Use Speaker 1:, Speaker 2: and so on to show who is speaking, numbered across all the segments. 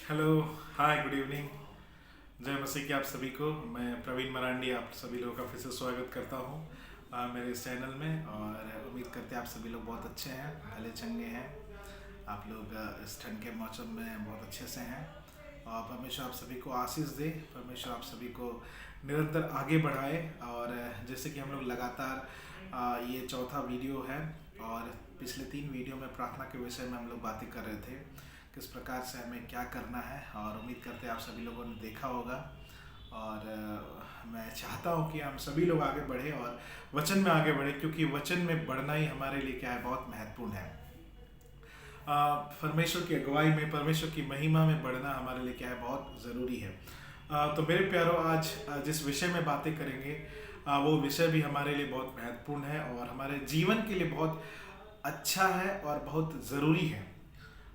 Speaker 1: Hello. हाय, good evening. जय मसीह की आप सभी को। मैं प्रवीण मरांडी आप सभी लोगों का फिर से स्वागत करता हूँ मेरे इस चैनल में। और उम्मीद करते हैं आप सभी लोग बहुत अच्छे हैं, भले चंगे हैं। आप लोग इस ठंड के मौसम में बहुत अच्छे से हैं। और परमेश्वर आप सभी को आशीष दे, परमेश्वर आप सभी को निरंतर आगे बढ़ाए। और जैसे कि हम लोग लगातार ये चौथा वीडियो है, और पिछले 3 वीडियो में प्रार्थना के विषय में हम लोग बातें कर रहे थे, किस प्रकार से हमें क्या करना है। और उम्मीद करते हैं आप सभी लोगों ने देखा होगा। और मैं चाहता हूँ कि हम सभी लोग आगे बढ़े और वचन में आगे बढ़े, क्योंकि वचन में बढ़ना ही हमारे लिए क्या है, बहुत महत्वपूर्ण है। परमेश्वर की अगुवाई में, परमेश्वर की महिमा में बढ़ना हमारे लिए क्या है, बहुत ज़रूरी है। तो मेरे प्यारों, आज जिस विषय में बातें करेंगे वो विषय भी हमारे लिए बहुत महत्वपूर्ण है और हमारे जीवन के लिए बहुत अच्छा है और बहुत ज़रूरी है।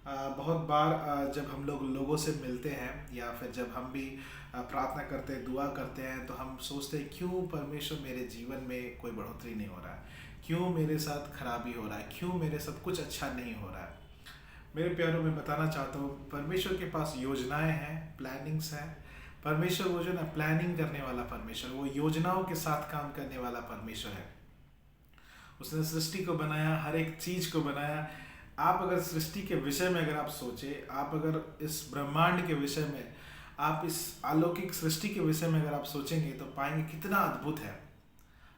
Speaker 1: बहुत बार जब हम लोग लोगों से मिलते हैं या फिर जब हम भी प्रार्थना करते हैं, दुआ करते हैं, तो हम सोचते हैं क्यों परमेश्वर मेरे जीवन में कोई बढ़ोतरी नहीं हो रहा है, क्यों मेरे साथ खराबी हो रहा है, क्यों मेरे साथ कुछ अच्छा नहीं हो रहा है। मेरे प्यारों में बताना चाहता हूँ, परमेश्वर के पास योजनाएं हैं, प्लानिंग्स हैं। परमेश्वर वो जो ना प्लानिंग करने वाला परमेश्वर, वो योजनाओं के साथ काम करने वाला परमेश्वर है। उसने सृष्टि को बनाया, हर एक चीज को बनाया। आप अगर सृष्टि के विषय में अगर आप सोचे, आप अगर इस ब्रह्मांड के विषय में, आप इस अलौकिक सृष्टि के विषय में अगर आप सोचेंगे तो पाएंगे कितना अद्भुत है।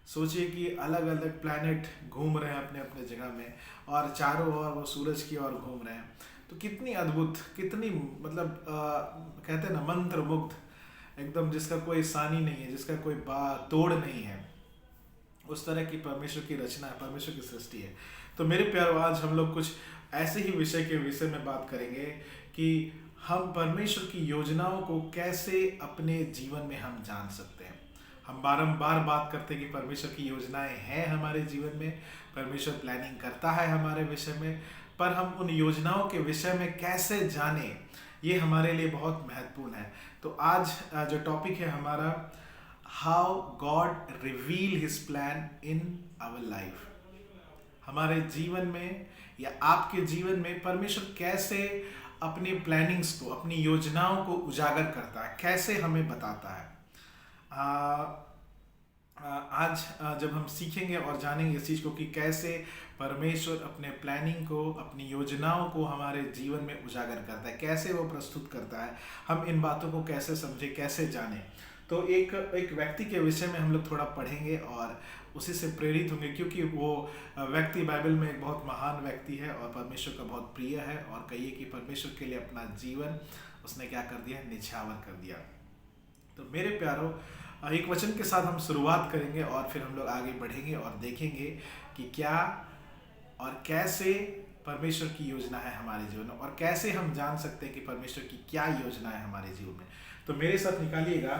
Speaker 1: सोचिए कि अलग अलग प्लैनेट घूम रहे हैं अपने अपने जगह में, और चारों ओर वो सूरज की ओर घूम रहे हैं। तो कितनी अद्भुत, कितनी मतलब कहते हैं ना, मंत्र मुग्ध एकदम, जिसका कोई सानी नहीं है, जिसका कोई बा तोड़ नहीं है। उस तरह की परमेश्वर की रचना है, परमेश्वर की सृष्टि है। तो मेरे प्यारों, आज हम लोग कुछ ऐसे ही विषय के विषय में बात करेंगे कि हम परमेश्वर की योजनाओं को कैसे अपने जीवन में हम जान सकते हैं। हम बारंबार बात करते हैं कि परमेश्वर की योजनाएं हैं हमारे जीवन में, परमेश्वर प्लानिंग करता है हमारे विषय में, पर हम उन योजनाओं के विषय में कैसे जाने, ये हमारे लिए बहुत महत्वपूर्ण है। तो आज जो टॉपिक है हमारा, how God reveal his plan in our life. हमारे जीवन में या आपके जीवन में परमेश्वर कैसे अपनी प्लानिंग्स को, अपनी योजनाओं को उजागर करता है, कैसे हमें बताता है। आज जब हम सीखेंगे और जानेंगे इस चीज़ को कि कैसे परमेश्वर अपने प्लानिंग को, अपनी योजनाओं को हमारे जीवन में उजागर करता है, कैसे वो प्रस्तुत करता है, हम इन बातों को कैसे समझे, कैसे जाने। तो एक एक व्यक्ति के विषय में हम लोग थोड़ा पढ़ेंगे और उसी से प्रेरित होंगे, क्योंकि वो व्यक्ति बाइबल में एक बहुत महान व्यक्ति है और परमेश्वर का बहुत प्रिय है। और कहिए कि परमेश्वर के लिए अपना जीवन उसने क्या कर दिया, निछावर कर दिया। तो मेरे प्यारों, एक वचन के साथ हम शुरुआत करेंगे और फिर हम लोग आगे बढ़ेंगे और देखेंगे कि क्या और कैसे परमेश्वर की योजना है हमारे जीवन में, और कैसे हम जान सकते हैं कि परमेश्वर की क्या योजना है हमारे जीवन में। तो मेरे साथ निकालिएगा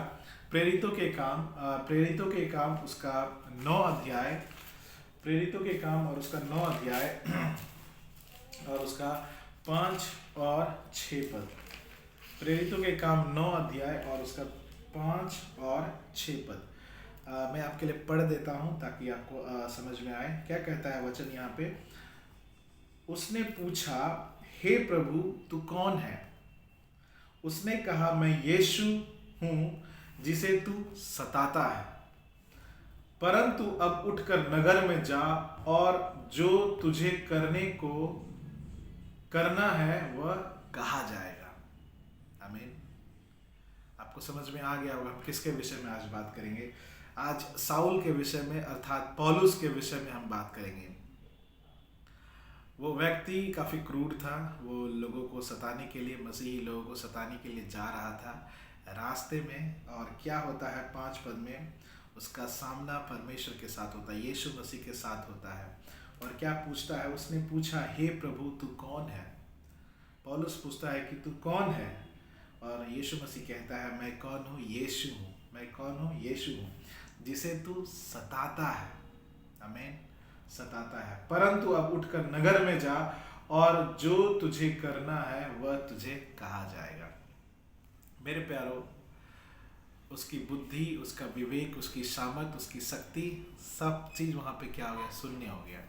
Speaker 1: प्रेरितों के काम उसका 9 अध्याय, प्रेरितों के काम और उसका 9 अध्याय और उसका 5 और 6 पद। प्रेरितों के काम 9 अध्याय और उसका 5 और 6 पद। मैं आपके लिए पढ़ देता हूं ताकि आपको समझ में आए क्या कहता है वचन यहाँ पे। उसने पूछा, हे प्रभु तू कौन है? उसने कहा, मैं यीशु हूँ जिसे तू सताता है। परंतु अब उठकर नगर में जा, और जो तुझे करना है वह कहा जाएगा। आमीन। आपको समझ में आ गया होगा हम किसके विषय में आज बात करेंगे। आज साउल के विषय में, अर्थात पौलुस के विषय में हम बात करेंगे। वो व्यक्ति काफ़ी क्रूर था। वो लोगों को सताने के लिए, मसीही लोगों को सताने के लिए जा रहा था रास्ते में। और क्या होता है 5 पद में, उसका सामना परमेश्वर के साथ होता है, यीशु मसीह के साथ होता है। और क्या पूछता है? उसने पूछा, हे प्रभु तू कौन है? पौलुस पूछता है कि तू कौन है? और यीशु मसीह कहता है, मैं कौन हूँ? यीशु हूँ। मैं कौन हूँ? यीशु हूँ जिसे तू सताता है। आमीन। सताता है। परंतु अब उठकर नगर में जा, और जो तुझे करना है वह तुझे कहा जाएगा। मेरे प्यारों, उसकी बुद्धि, उसका विवेक, उसकी सामर्थ, उसकी शक्ति, सब चीज वहां पे क्या हो गया? शून्य हो गया,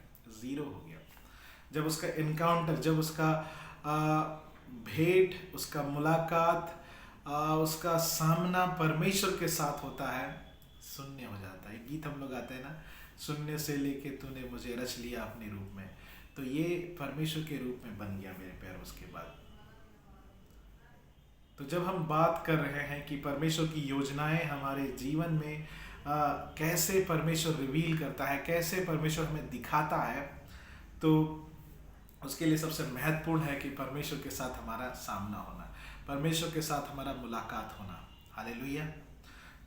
Speaker 1: जीरो हो गया। जब उसका एनकाउंटर, जब उसका भेंट, उसका मुलाकात, उसका सामना परमेश्वर के साथ होता है, शून्य हो जाता है। गीत हम लोग गाते हैं ना, शून्य से लेके तूने मुझे रच लिया अपने रूप में। तो ये परमेश्वर के रूप में बन गया मेरे प्यार उसके बाद। तो जब हम बात कर रहे हैं कि परमेश्वर की योजनाएं हमारे जीवन में कैसे परमेश्वर रिवील करता है, कैसे परमेश्वर हमें दिखाता है, तो उसके लिए सबसे महत्वपूर्ण है कि परमेश्वर के साथ हमारा सामना होना, परमेश्वर के साथ हमारा मुलाकात होना। हालेलुया।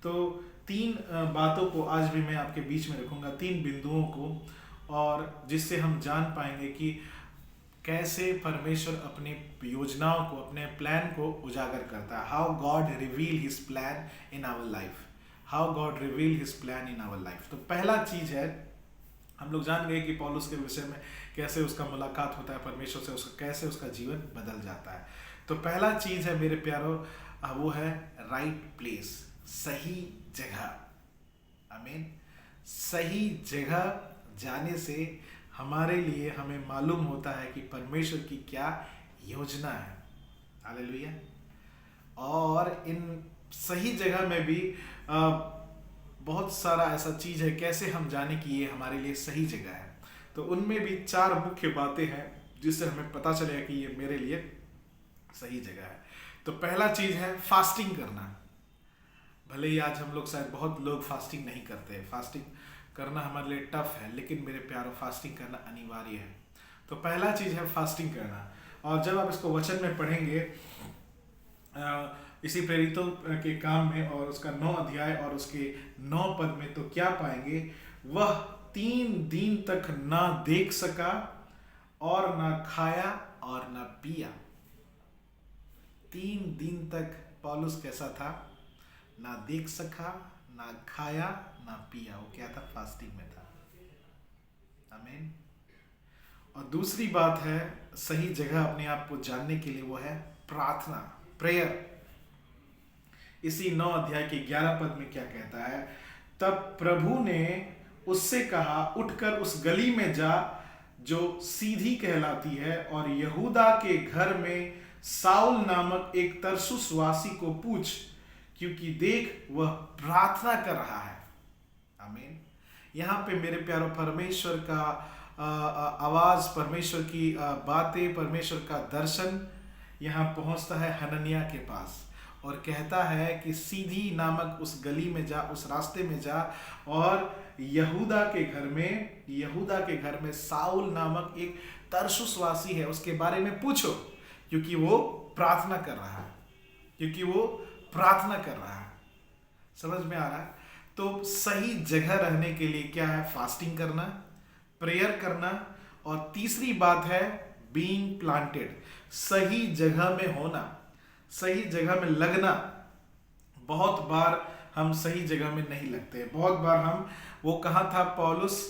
Speaker 1: तो तीन बातों को आज भी मैं आपके बीच में रखूंगा, तीन बिंदुओं को, और जिससे हम जान पाएंगे कि कैसे परमेश्वर अपनी योजनाओं को, अपने प्लान को उजागर करता है। How God reveal his plan in our life, how God reveal his plan in our life. तो पहला चीज है, हम लोग जान गए कि पौलुस के विषय में कैसे उसका मुलाकात होता है परमेश्वर से, उसका कैसे उसका जीवन बदल जाता है। तो पहला चीज है मेरे प्यारो, वो है राइट प्लेस, सही जगह। आमीन। सही जगह जाने से हमारे लिए हमें मालूम होता है कि परमेश्वर की क्या योजना है। हालेलुया। और इन सही जगह में भी बहुत सारा ऐसा चीज है, कैसे हम जाने कि ये हमारे लिए सही जगह है। तो उनमें भी चार मुख्य बातें हैं जिससे हमें पता चलेगा कि ये मेरे लिए सही जगह है। तो पहला चीज है फास्टिंग करना। भले ही आज हम लोग शायद बहुत लोग फास्टिंग नहीं करते हैं, फास्टिंग करना हमारे लिए टफ है, लेकिन मेरे प्यारों फास्टिंग करना अनिवार्य है। तो पहला चीज है फास्टिंग करना। और जब आप इसको वचन में पढ़ेंगे इसी प्रेरितों के काम में और उसका 9 अध्याय और उसके 9 पद में, तो क्या पाएंगे, वह 3 दिन तक ना देख सका और ना खाया और ना पिया। 3 दिन तक पौलुस कैसा था, ना देख सका, ना खाया, ना पिया। वो क्या था, फास्टिंग में था। आमीन। और दूसरी बात है सही जगह अपने आप को जानने के लिए, वो है प्रार्थना, प्रेयर। इसी 9 अध्याय के 11 पद में क्या कहता है, तब प्रभु ने उससे कहा, उठकर उस गली में जा जो सीधी कहलाती है और यहूदा के घर में साउल नामक एक तरसुसवासी को पूछ, क्योंकि देख वह प्रार्थना कर रहा है। आमीन। यहाँ पे मेरे प्यारों परमेश्वर का आवाज, परमेश्वर की बातें, परमेश्वर का दर्शन यहाँ पहुंचता है हनन्याह के पास और कहता है कि सीधी नामक उस गली में जा, उस रास्ते में जा और यहूदा के घर में साउल नामक एक तरसुसवासी है, उसके बारे में पूछो, क्योंकि वो प्रार्थना कर रहा है। समझ में आ रहा है। तो सही जगह रहने के लिए क्या है, फास्टिंग करना, प्रेयर करना, और तीसरी बात है बीइंग प्लांटेड, सही जगह में होना, सही जगह में लगना। बहुत बार हम सही जगह में नहीं लगते। बहुत बार हम, वो कहाँ था पौलुस,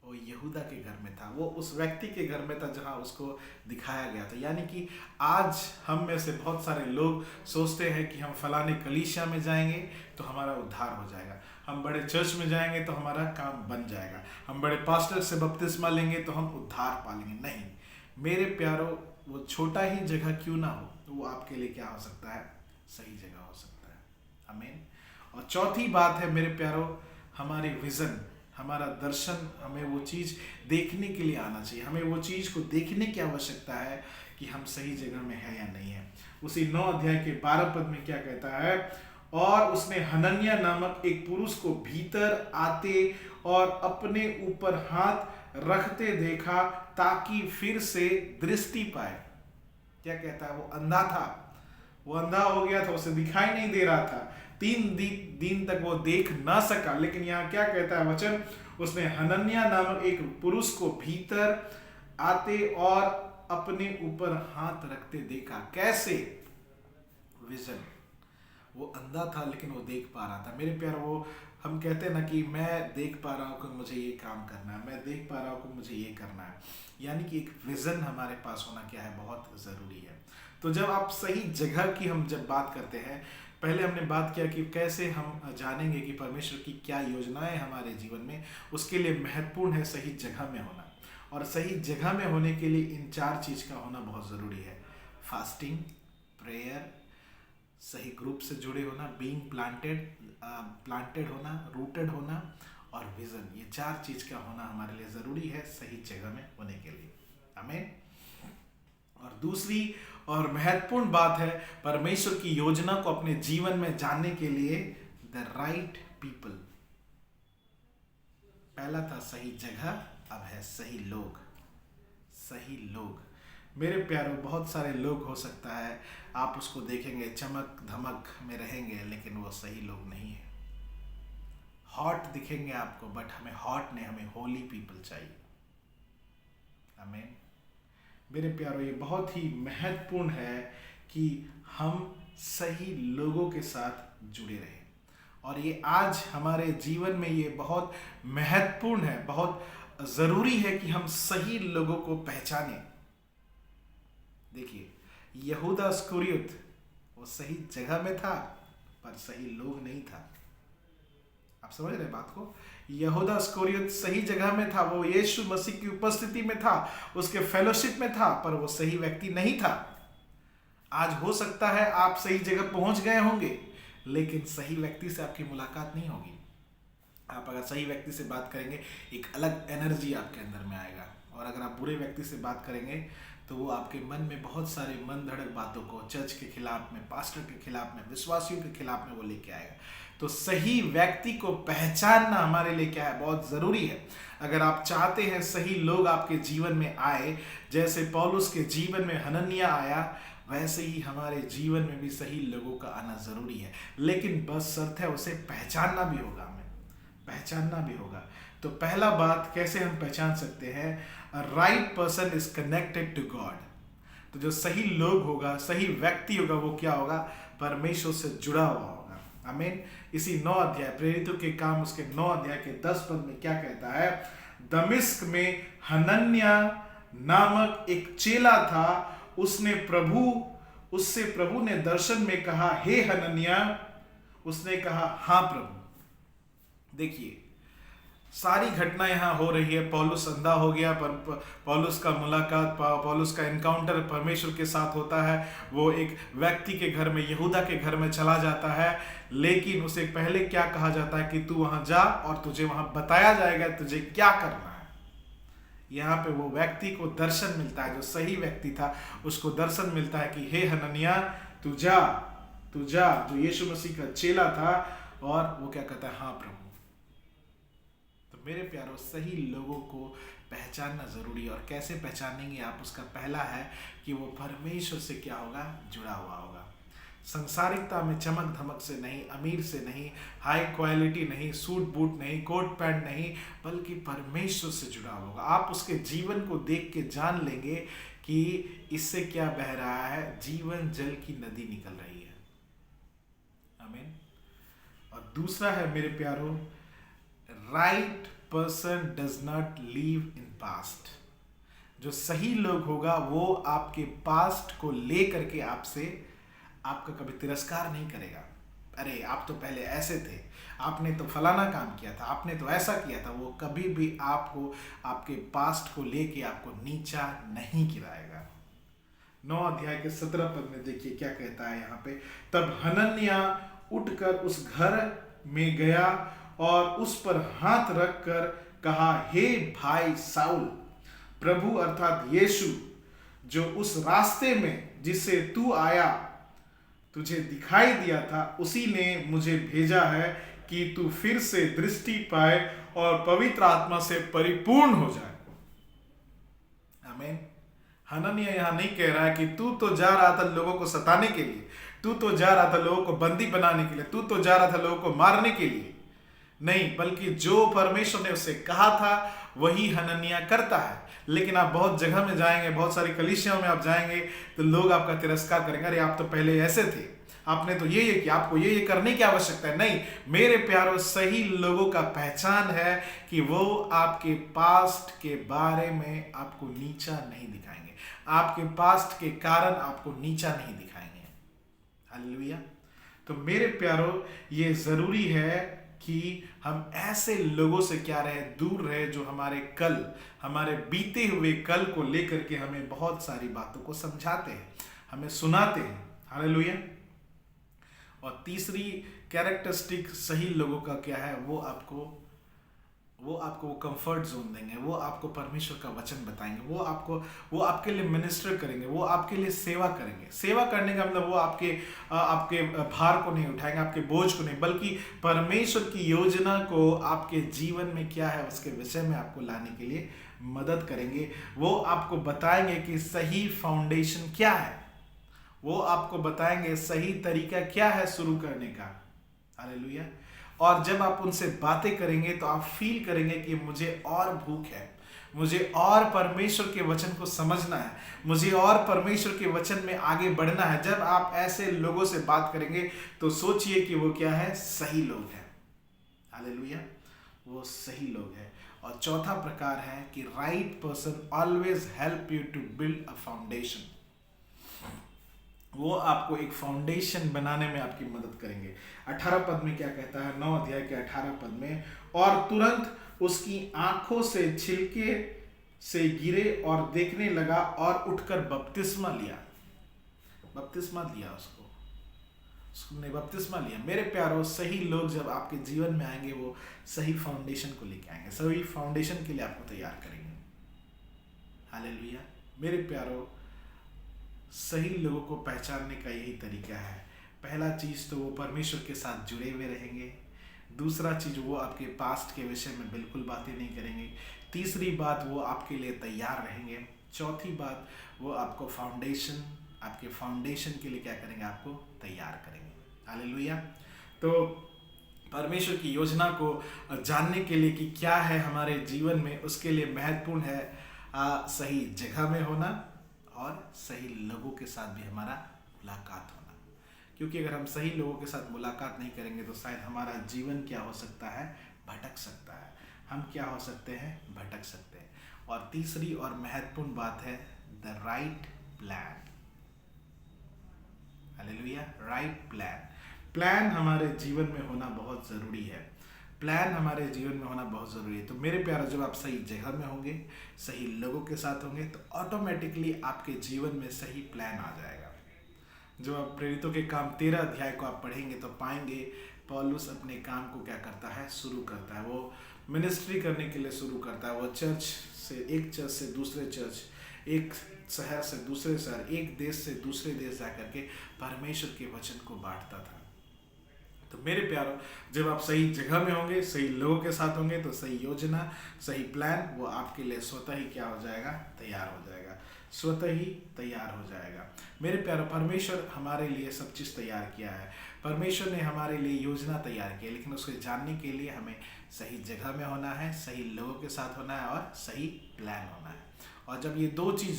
Speaker 1: वो यहूदा के घर में था, वो उस व्यक्ति के घर में था जहां उसको दिखाया गया था। यानी कि आज हम में से बहुत सारे लोग सोचते हैं कि हम फलाने कलीसिया में जाएंगे तो हमारा उद्धार हो जाएगा, हम बड़े चर्च में जाएंगे तो हमारा काम बन जाएगा, हम बड़े पास्टर से बपतिस्मा लेंगे तो हम उद्धार पालेंगे। नहीं मेरे प्यारों, वो छोटा ही जगह क्यों ना हो, तो वो आपके लिए क्या हो सकता है, सही जगह हो सकता है। आमीन। और चौथी बात है मेरे प्यारों, हमारी विजन, हमारा दर्शन, हमें वो चीज देखने के लिए आना चाहिए। हमें वो चीज को देखने की आवश्यकता है कि हम सही जगह में है या नहीं है। उसी 9 अध्याय के 12 पद में क्या कहता है, और उसने हनन्याह नामक एक पुरुष को भीतर आते और अपने ऊपर हाथ रखते देखा ताकि फिर से दृष्टि पाए। क्या कहता है, वो अंधा था, वो अंधा हो गया था, उसे दिखाई नहीं दे रहा था, 3 दिन तक वो देख ना सका। लेकिन यहाँ क्या कहता है वचन, उसने हनन्याह नामक एक पुरुष को भीतर आते और अपने ऊपर हाथ रखते देखा। कैसे, विजन, वो अंधा था लेकिन वो देख पा रहा था। मेरे प्यार, वो हम कहते हैं ना कि मैं देख पा रहा हूँ कि मुझे ये काम करना है, मैं देख पा रहा हूँ कि मुझे ये करना है। यानी कि एक विजन हमारे पास होना क्या है, बहुत जरूरी है। तो जब आप सही जगह की हम जब बात करते हैं, पहले हमने बात किया कि कैसे हम जानेंगे कि परमेश्वर की क्या योजनाएं हमारे जीवन में, उसके लिए महत्वपूर्ण है सही जगह में होना। और सही जगह में होने के लिए इन 4 चीज का होना बहुत जरूरी है। फास्टिंग, प्रेयर, सही ग्रुप से जुड़े होना, बीइंग प्लांटेड होना, रूटेड होना और विजन। ये 4 चीज का होना हमारे लिए जरूरी है सही जगह में होने के लिए। आमीन। और दूसरी और महत्वपूर्ण बात है परमेश्वर की योजना को अपने जीवन में जानने के लिए द राइट पीपल। पहला था सही जगह, अब है सही लोग। सही लोग, मेरे प्यारों, बहुत सारे लोग हो सकता है आप उसको देखेंगे चमक धमक में रहेंगे, लेकिन वो सही लोग नहीं है। हॉट दिखेंगे आपको, बट हमें हॉट नहीं, हमें होली पीपल चाहिए। आमीन। मेरे प्यारों, ये बहुत ही महत्वपूर्ण है कि हम सही लोगों के साथ जुड़े रहें। और ये आज हमारे जीवन में ये बहुत महत्वपूर्ण है, बहुत जरूरी है कि हम सही लोगों को पहचानें। देखिए, यहूदा इस्करियोत वो सही जगह में था पर सही लोग नहीं था। आप समझ रहे बात को? यहूदा इस्करियोत सही जगह में था, वो यीशु मसीह की उपस्थिति में था, उसके फेलोशिप में था, पर वो सही व्यक्ति नहीं था। आज हो सकता है आप सही जगह पहुंच गए होंगे, लेकिन सही व्यक्ति से आपकी मुलाकात नहीं होगी। आप अगर सही व्यक्ति से बात करेंगे, एक अलग एनर्जी आपके अंदर में आएगा। और अगर आप बुरे व्यक्ति से बात करेंगे तो वो आपके मन में बहुत सारे मन धड़क बातों को चर्च के खिलाफ में, पास्टर के खिलाफ में, विश्वासियों के खिलाफ में वो लेके आएगा। तो सही व्यक्ति को पहचानना हमारे लिए क्या है, बहुत जरूरी है। अगर आप चाहते हैं सही लोग आपके जीवन में आए, जैसे पौलुस के जीवन में हनन्याह आया, वैसे ही हमारे जीवन में भी सही लोगों का आना जरूरी है। लेकिन बस शर्त है उसे पहचानना भी होगा, हमें पहचानना भी होगा। तो पहला बात कैसे हम पहचान सकते हैं? Right person is connected to God. तो जो सही लोग होगा, सही व्यक्ति होगा, वो क्या होगा? परमेश्वर से जुड़ा हुआ होगा। आमीन। इसी 9 अध्याय प्रेरितों के काम उसके 9 अध्याय के 10 पद में क्या कहता है? दमिश्क में हनन्याह नामक एक चेला था, उससे प्रभु ने दर्शन में कहा, हे हनन्याह। उसने कहा, हाँ प्रभु। देखिए, सारी घटना यहाँ हो रही है। पौलुस अंधा हो गया, पर पौलुस का मुलाकात, पौलुस का एनकाउंटर परमेश्वर के साथ होता है। वो एक व्यक्ति के घर में, यहूदा के घर में चला जाता है, लेकिन उसे पहले क्या कहा जाता है कि तू वहां जा और तुझे वहां बताया जाएगा तुझे क्या करना है। यहाँ पे वो व्यक्ति को दर्शन मिलता है, जो सही व्यक्ति था उसको दर्शन मिलता है कि हे हनन्याह, तू जा। जो यीशु मसीह का चेला था, और वो क्या कहता है? हाँ प्रभु। तो मेरे प्यारों, सही लोगों को पहचानना जरूरी है। और कैसे पहचानेंगे आप? उसका पहला है कि वो परमेश्वर से क्या होगा? जुड़ा हुआ होगा। संसारिकता में चमक धमक से नहीं, अमीर से नहीं, हाई क्वालिटी नहीं, सूट बूट नहीं, कोट पैंट नहीं, बल्कि परमेश्वर से जुड़ा होगा। आप उसके जीवन को देख के जान लेंगे कि इससे क्या बह रहा है? जीवन जल की नदी निकल रही है। आमीन। और दूसरा है मेरे प्यारों, right person does not leave in past. जो सही लोग होगा वो आपके पास्ट को लेकर के आपका कभी तिरस्कार नहीं करेगा। अरे आप तो पहले ऐसे थे, आपने तो फलाना काम किया था, आपने तो ऐसा किया था। वो कभी भी आपको आपके पास्ट को लेके आपको नीचा नहीं गिराएगा। 9 अध्याय के 17 पद में देखिए क्या कहता है यहाँ पे। तब हनन्याह उठकर उस घर में गया और उस पर हाथ रखकर कहा, हे भाई साउल, प्रभु अर्थात यीशु जो उस रास्ते में जिससे तू आया तुझे दिखाई दिया था, उसी ने मुझे भेजा है कि तू फिर से दृष्टि पाए और पवित्र आत्मा से परिपूर्ण हो जाए। आमीन। हनन्याह यहाँ नहीं कह रहा है कि तू तो जा रहा था लोगों को सताने के लिए, तू तो जा रहा था लोगों को बंदी बनाने के लिए, तू तो जा रहा था लोगों को मारने के लिए। नहीं, बल्कि जो परमेश्वर ने उसे कहा था वही हनन्याह करता है। लेकिन आप बहुत जगह में जाएंगे, बहुत सारी कलीसियाओं में आप जाएंगे तो लोग आपका तिरस्कार करेंगे। अरे आप तो पहले ऐसे थे, आपने तो ये किया, आपको ये करने की आवश्यकता है। नहीं मेरे प्यारों, सही लोगों का पहचान है कि वो आपके पास्ट के बारे में आपको नीचा नहीं दिखाएंगे, आपके पास्ट के कारण आपको नीचा नहीं दिखाएंगे। हालेलुया। तो मेरे प्यारों, ये जरूरी है कि हम ऐसे लोगों से क्या रहे, दूर रहे, जो हमारे बीते हुए कल को लेकर के हमें बहुत सारी बातों को समझाते हैं, हमें सुनाते हैं। हालेलुया। और तीसरी कैरेक्टरिस्टिक सही लोगों का क्या है, वो आपको कंफर्ट जोन देंगे, वो आपको परमेश्वर का वचन बताएंगे, वो आपके लिए मिनिस्टर करेंगे, वो आपके लिए सेवा करेंगे। सेवा करने का मतलब वो आपके भार को नहीं उठाएंगे, आपके बोझ को नहीं, बल्कि परमेश्वर की योजना को आपके जीवन में क्या है उसके विषय में आपको लाने के लिए मदद करेंगे। वो आपको बताएंगे कि सही फाउंडेशन क्या है, वो आपको बताएंगे सही तरीका क्या है शुरू करने का। हालेलुया। और जब आप उनसे बातें करेंगे तो आप फील करेंगे कि मुझे और भूख है, मुझे और परमेश्वर के वचन को समझना है, मुझे और परमेश्वर के वचन में आगे बढ़ना है। जब आप ऐसे लोगों से बात करेंगे तो सोचिए कि वो क्या है, सही लोग हैं। हालेलुया, वो सही लोग हैं। और चौथा प्रकार है कि right person always help you to build a foundation. वो आपको एक फाउंडेशन बनाने में आपकी मदद करेंगे। 18 पद में क्या कहता है, 9 अध्याय के 18 पद में, और तुरंत उसकी आंखों से छिलके से गिरे और देखने लगा और उठकर बपतिस्मा लिया। बपतिस्मा लिया उसने बपतिस्मा लिया। मेरे प्यारों, सही लोग जब आपके जीवन में आएंगे वो सही फाउंडेशन को लेके आएंगे, सही फाउंडेशन के लिए आपको तैयार करेंगे। हालेलुया। मेरे प्यारों, सही लोगों को पहचानने का यही तरीका है। पहला चीज़ तो वो परमेश्वर के साथ जुड़े हुए रहेंगे। दूसरा चीज़, वो आपके पास्ट के विषय में बिल्कुल बातें नहीं करेंगे। तीसरी बात, वो आपके लिए तैयार रहेंगे। चौथी बात, वो आपके फाउंडेशन के लिए क्या करेंगे, आपको तैयार करेंगे। हालेलुया। तो परमेश्वर की योजना को जानने के लिए कि क्या है हमारे जीवन में, उसके लिए महत्वपूर्ण है सही जगह में होना और सही लोगों के साथ भी हमारा मुलाकात होना। क्योंकि अगर हम सही लोगों के साथ मुलाकात नहीं करेंगे तो शायद हमारा जीवन क्या हो सकता है, भटक सकता है। हम क्या हो सकते हैं, भटक सकते हैं। और तीसरी और महत्वपूर्ण बात है the right plan. Hallelujah. Right plan हमारे जीवन में होना बहुत ज़रूरी है। प्लान हमारे जीवन में होना बहुत ज़रूरी है। तो मेरे प्यारे, जब आप सही जगह में होंगे, सही लोगों के साथ होंगे, तो ऑटोमेटिकली आपके जीवन में सही प्लान आ जाएगा। जो आप प्रेरितों के काम 13 अध्याय को आप पढ़ेंगे तो पाएंगे पौलुस अपने काम को क्या करता है, शुरू करता है। वो मिनिस्ट्री करने के लिए शुरू करता है। वो एक चर्च से दूसरे चर्च, एक शहर से दूसरे शहर, एक देश से दूसरे देश जा करके परमेश्वर के वचन को बांटता था। तो मेरे प्यारों, जब आप सही जगह में होंगे, सही लोगों के साथ होंगे, तो सही योजना, सही प्लान वो आपके लिए स्वतः ही क्या हो जाएगा, तैयार हो जाएगा, स्वतः ही तैयार हो जाएगा। मेरे प्यारों, परमेश्वर हमारे लिए सब चीज़ तैयार किया है। परमेश्वर ने हमारे लिए योजना तैयार की है, लेकिन उसको जानने के लिए हमें सही जगह में होना है, सही लोगों के साथ होना है और सही प्लान होना है। और जब ये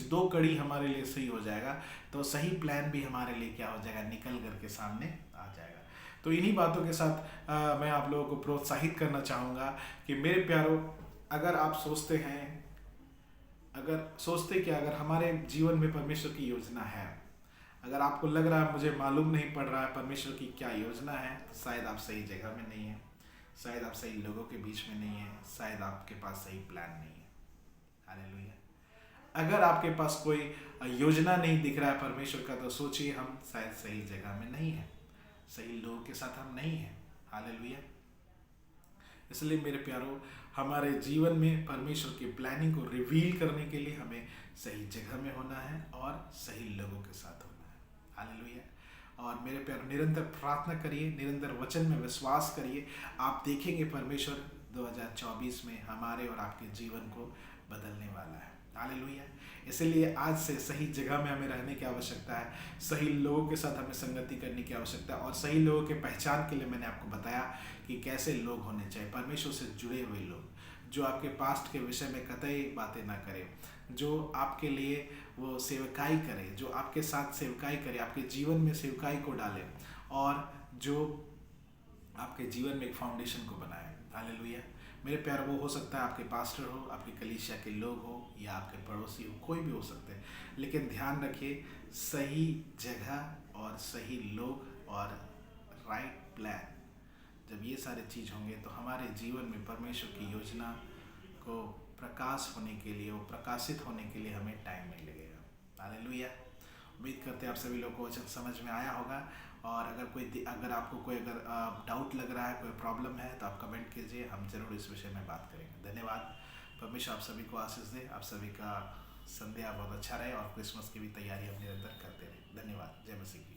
Speaker 1: दो कड़ी हमारे लिए सही हो जाएगा तो सही प्लान भी हमारे लिए क्या हो जाएगा, निकल करके सामने आ जाएगा। तो इन्हीं बातों के साथ मैं आप लोगों को प्रोत्साहित करना चाहूँगा कि मेरे प्यारों, अगर आप सोचते कि अगर हमारे जीवन में परमेश्वर की योजना है, अगर आपको लग रहा है मुझे मालूम नहीं पड़ रहा है परमेश्वर की क्या योजना है, तो शायद आप सही जगह में नहीं है, शायद आप सही लोगों के बीच में नहीं है, शायद आपके पास सही प्लान नहीं है। हालेलुया। अगर आपके पास कोई योजना नहीं दिख रहा है परमेश्वर का, तो सोचिए हम शायद सही जगह में नहीं है, सही लोगों के साथ हम नहीं हैं। हालेलुया। इसलिए मेरे प्यारों, हमारे जीवन में परमेश्वर की प्लानिंग को रिवील करने के लिए हमें सही जगह में होना है और सही लोगों के साथ होना है। हालेलुया। और मेरे प्यारों, निरंतर प्रार्थना करिए, निरंतर वचन में विश्वास करिए। आप देखेंगे परमेश्वर 2024 में हमारे और आपके जीवन को बदलने वाला है। हालेलुया। इसलिए आज से सही जगह में हमें रहने की आवश्यकता है, सही लोगों के साथ हमें संगति करने की आवश्यकता है। और सही लोगों के पहचान के लिए मैंने आपको बताया कि कैसे लोग होने चाहिए, परमेश्वर से जुड़े हुए लोग, जो आपके पास्ट के विषय में कतई बातें ना करें, जो आपके लिए वो सेवकाई करे, जो आपके साथ सेवकाई करे, आपके जीवन में सेवकाई को डाले और जो आपके जीवन में एक फाउंडेशन को बनाए। हालेलुया। मेरे प्यार, वो हो सकता है आपके पास्टर हो, आपके कलीसिया के लोग हो या आपके पड़ोसी हो, कोई भी हो सकते हैं। लेकिन ध्यान रखिए, सही जगह और सही लोग और राइट प्लान, जब ये सारे चीज़ होंगे तो हमारे जीवन में परमेश्वर की योजना को प्रकाश होने के लिए, वो प्रकाशित होने के लिए हमें टाइम नहीं लगेगा। हालेलुया। उम्मीद करते हैं आप सभी लोगों को वचन समझ में आया होगा। और अगर आपको कोई अगर डाउट लग रहा है, कोई प्रॉब्लम है, तो आप कमेंट कीजिए, हम जरूर इस विषय में बात करेंगे। धन्यवाद। परमेश्वर आप सभी को आशीष दे, आप सभी का संध्या बहुत अच्छा रहे और क्रिसमस की भी तैयारी हम निरंतर करते रहे। धन्यवाद। जय मसीह की।